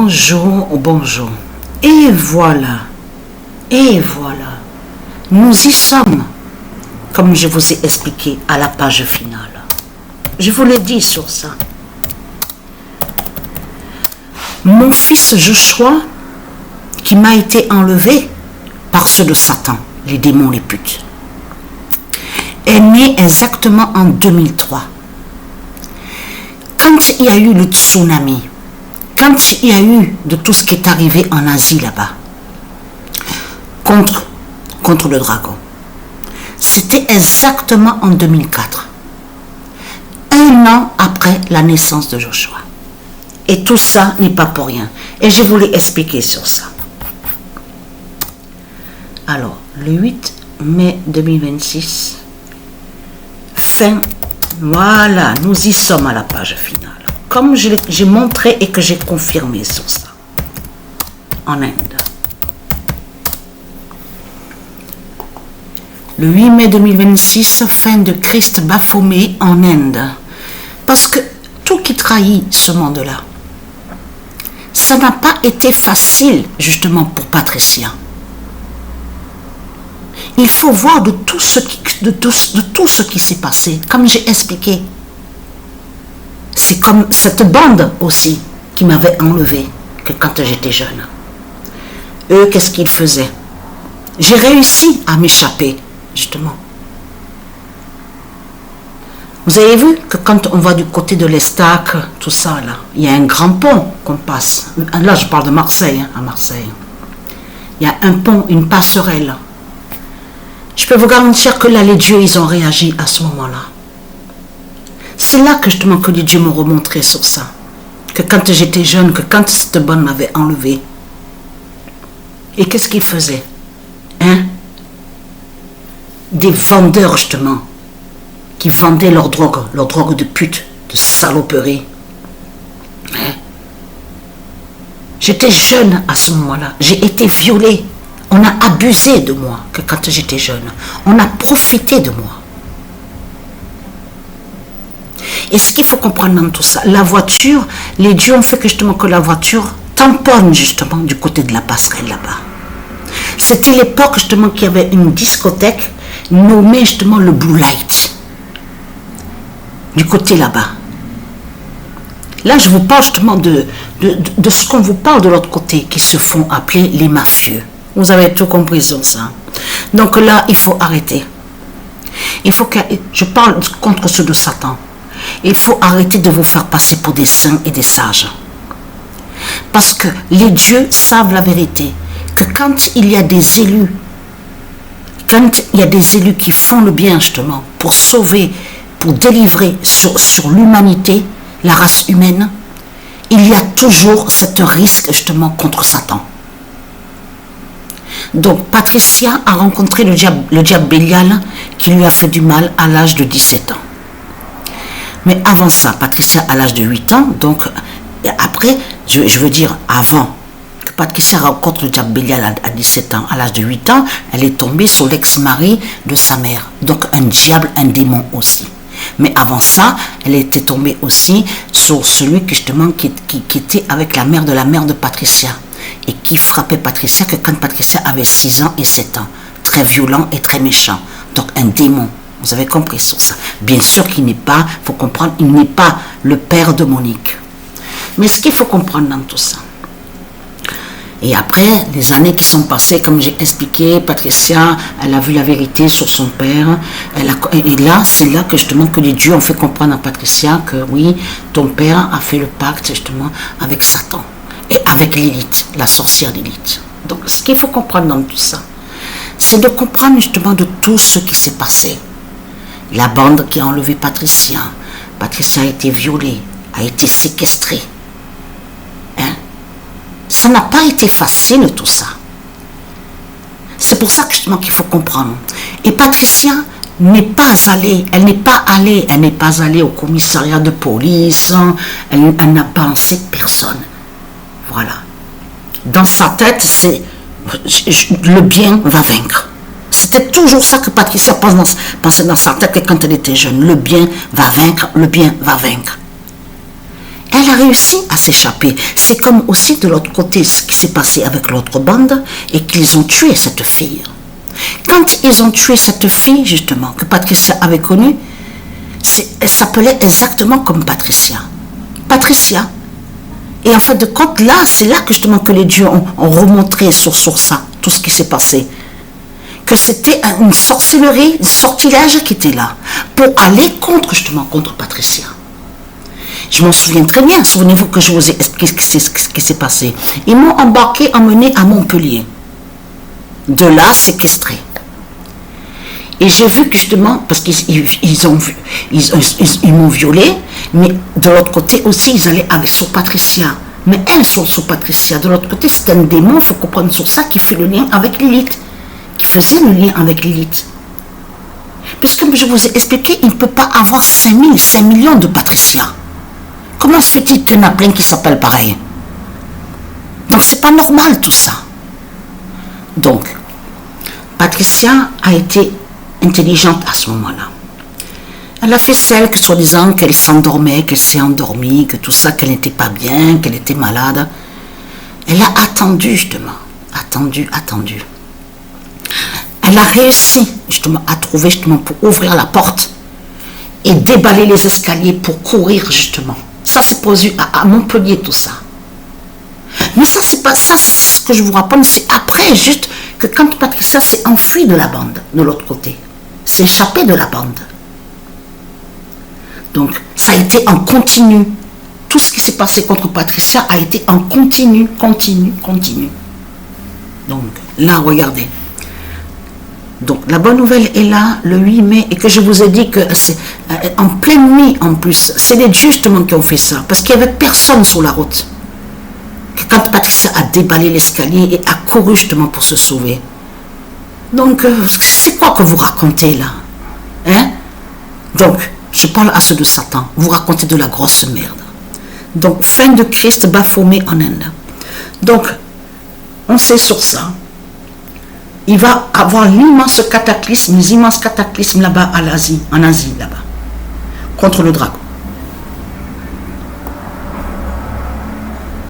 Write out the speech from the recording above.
Bonjour, bonjour. Et voilà, nous y sommes, comme je vous ai expliqué à la page finale. Je vous l'ai dit sur ça. Mon fils Joshua, qui m'a été enlevé par ceux de Satan, les démons, les putes, est né exactement en 2003. Quand il y a eu le tsunami, quand il y a eu de tout ce qui est arrivé en Asie là-bas, contre le dragon, c'était exactement en 2004, un an après la naissance de Joshua. Et tout ça n'est pas pour rien. Et je voulais expliquer sur ça. Alors, le 8 mai 2026, voilà, nous y sommes à la page finale. Comme j'ai montré et que j'ai confirmé sur ça, en Inde. Le 8 mai 2026, fin de Christ Baphomet en Inde. Parce que tout qui trahit ce monde-là, ça n'a pas été facile justement pour Patricia. Il faut voir de tout ce qui s'est passé, comme j'ai expliqué. C'est comme cette bande aussi qui m'avait enlevé que quand j'étais jeune. Eux, qu'est-ce qu'ils faisaient? J'ai réussi à m'échapper, justement. Vous avez vu que quand on va du côté de l'Estac, tout ça là, il y a un grand pont qu'on passe. Là, je parle de Marseille, à Marseille. Il y a un pont, une passerelle. Je peux vous garantir que là, les dieux, ils ont réagi à ce moment-là. C'est là que justement que les dieux m'ont remontré sur ça. Que quand j'étais jeune, que quand cette bonne m'avait enlevé. Et qu'est-ce qu'ils faisaient? Hein? Des vendeurs justement, qui vendaient leur drogue de pute, de saloperie. Hein? J'étais jeune à ce moment-là. J'ai été violée. On a abusé de moi que quand j'étais jeune. On a profité de moi. Et ce qu'il faut comprendre dans tout ça, la voiture, les dieux ont fait que justement que la voiture tamponne justement du côté de la passerelle là-bas. C'était l'époque justement qu'il y avait une discothèque nommée justement le Blue Light. Du côté là-bas. Là, je vous parle justement de ce qu'on vous parle de l'autre côté, qui se font appeler les mafieux. Vous avez tout compris sur ça. Donc là, il faut arrêter. Il faut que je parle contre ceux de Satan. Il faut arrêter de vous faire passer pour des saints et des sages. Parce que les dieux savent la vérité. Que quand il y a des élus, qui font le bien justement, pour sauver, pour délivrer sur l'humanité, la race humaine, il y a toujours ce risque justement contre Satan. Donc Patricia a rencontré le diable Bélial qui lui a fait du mal à l'âge de 17 ans. Mais avant ça, Patricia à l'âge de 8 ans, donc après, je veux dire avant que Patricia rencontre le diable Bélial à 17 ans, à l'âge de 8 ans, elle est tombée sur l'ex-mari de sa mère. Donc un diable, un démon aussi. Mais avant ça, elle était tombée aussi sur celui justement qui était avec la mère de Patricia. Et qui frappait Patricia que quand Patricia avait 6 ans et 7 ans. Très violent et très méchant. Donc un démon. Vous avez compris sur ça. Bien sûr qu'il n'est pas, il faut comprendre, il n'est pas le père de Monique. Mais ce qu'il faut comprendre dans tout ça. Et après, les années qui sont passées, comme j'ai expliqué, Patricia, elle a vu la vérité sur son père. Et là, c'est là que justement que les dieux ont fait comprendre à Patricia que oui, ton père a fait le pacte justement avec Satan. Et avec Lilith, la sorcière Lilith. Donc ce qu'il faut comprendre dans tout ça, c'est de comprendre justement de tout ce qui s'est passé. La bande qui a enlevé Patricia. Patricia a été violée, a été séquestrée. Hein? Ça n'a pas été facile tout ça. C'est pour ça que justement qu'il faut comprendre. Et Patricia n'est pas allée au commissariat de police, elle n'a pensé personne. Voilà. Dans sa tête, c'est le bien va vaincre. C'était toujours ça que Patricia pensait dans sa tête que quand elle était jeune. Le bien va vaincre, le bien va vaincre. elle a réussi à s'échapper. C'est comme aussi de l'autre côté ce qui s'est passé avec l'autre bande et qu'ils ont tué cette fille. Quand ils ont tué cette fille, justement, que Patricia avait connue, elle s'appelait exactement comme Patricia. Patricia. Et en fait de compte, là, c'est là que justement que les dieux ont remontré sur ça, tout ce qui s'est passé. Que c'était une sorcellerie, un sortilège qui était là, pour aller contre Patricia. Je m'en souviens très bien, souvenez-vous que je vous ai expliqué ce qui s'est passé. Ils m'ont emmené à Montpellier. De là, séquestré. Et j'ai vu que justement, parce qu'ils m'ont violé, mais de l'autre côté aussi, ils allaient sur Patricia. Mais elle, sur Patricia, de l'autre côté, c'est un démon, il faut comprendre sur ça, qui fait le lien avec Lilith. Qui faisait le lien avec Lilith. Puisque je vous ai expliqué, il ne peut pas avoir 5 millions de Patricia. Comment se fait-il qu'il y en a plein qui s'appellent pareil? Donc c'est pas normal tout ça. Donc, Patricia a été intelligente à ce moment-là. Elle a fait celle que, soi-disant, qu'elle s'endormait, qu'elle s'est endormie, que tout ça, qu'elle n'était pas bien, qu'elle était malade. Elle a attendu, justement. Attendu. Elle a réussi, justement, à trouver, justement, pour ouvrir la porte et déballer les escaliers pour courir, justement. Ça, c'est posé à Montpellier, tout ça. Mais ça, c'est pas ça, ce que je vous raconte, c'est après, juste, que quand Patricia s'est enfuie de la bande, de l'autre côté, s'est échappée de la bande. Donc, ça a été en continu. Tout ce qui s'est passé contre Patricia a été en continu. Donc, là, regardez. Donc, la bonne nouvelle est là, le 8 mai, et que je vous ai dit que c'est en pleine nuit, en plus. C'est les dieux, justement, qui ont fait ça, parce qu'il n'y avait personne sur la route. Quand Patricia a déballé l'escalier et a couru, justement, pour se sauver. Donc, c'est quoi que vous racontez, là? Hein? Donc, je parle à ceux de Satan. Vous racontez de la grosse merde. Donc, fin de Christ Baphomet en Inde. Donc, on sait sur ça. Il va avoir l'immense cataclysme, les immenses cataclysmes là-bas en Asie là-bas, contre le dragon.